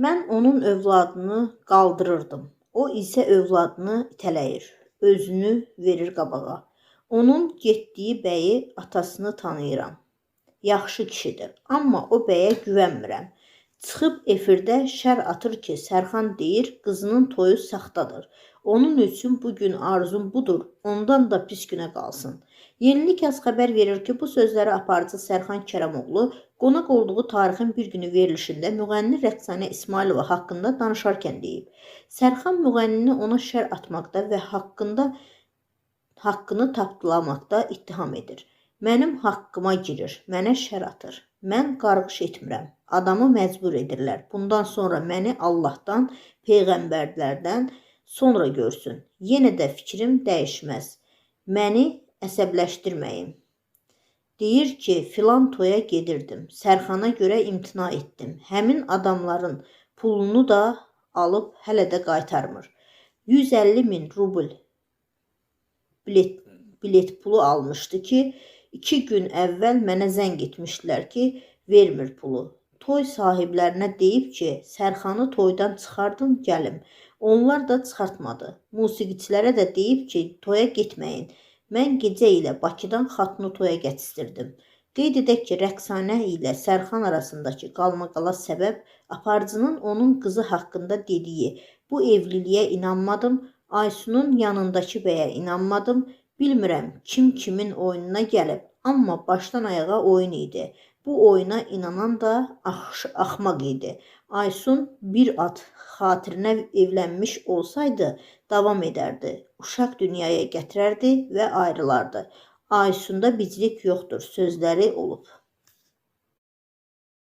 Mən onun övladını qaldırırdım. O isə övladını itələyir, özünü verir qabağa. Onun getdiyi bəyi, atasını tanıyıram. Yaxşı kişidir, amma o bəyə güvənmirəm. Çıxıb efirdə şər atır ki, Sərxan deyir, qızının toyu saxtadır. Onun üçün bugün arzum budur, ondan da pis günə qalsın. Yenilik az xəbər verir ki, bu sözləri aparıcı Sərxan Kərəmoğlu qonaq olduğu tarixin bir günü verilişində müğənni Rəqsanə İsmailova haqqında danışarkən deyib. Sərxan müğənnini ona şər atmaqda və haqqını tapdılamaqda ittiham edir. Mənim haqqıma girir, mənə şər atır. Mən qarğış etmirəm, adamı məcbur edirlər. Bundan sonra məni Allahdan, peyğəmbərlərdən sonra görsün. Yenə də fikrim dəyişməz. Məni əsəbləşdirməyin. Deyir ki, filan toya gedirdim. Sərxana görə imtina etdim. Həmin adamların pulunu da alıb hələ də qaytarmır. 150.000 rubl bilet pulu almışdı ki, 2 gün əvvəl mənə zəng etmişdilər ki, vermir pulu. Toy sahiblərinə deyib ki, Sərxanı toydan çıxardım, gəlim. Onlar da çıxartmadı. Musiqiçilərə də deyib ki, toya getməyin. Mən gecə ilə Bakıdan xatunu toya gətirdim. Qeyd edək ki, Rəqsanə ilə Sərxan arasındakı qalmaqala səbəb aparıcının onun qızı haqqında dediyi, bu evliliyə inanmadım, Aysunun yanındakı bəyə inanmadım, bilmirəm kim kimin oyununa gəlib, amma başdan ayağa oyun idi. Bu oyuna inanan da axmaq idi. Aysun bir at xatirinə evlənmiş olsaydı davam edərdi. Uşaq dünyaya gətirərdi və ayrılardı. Aysunda biclik yoxdur sözləri olub.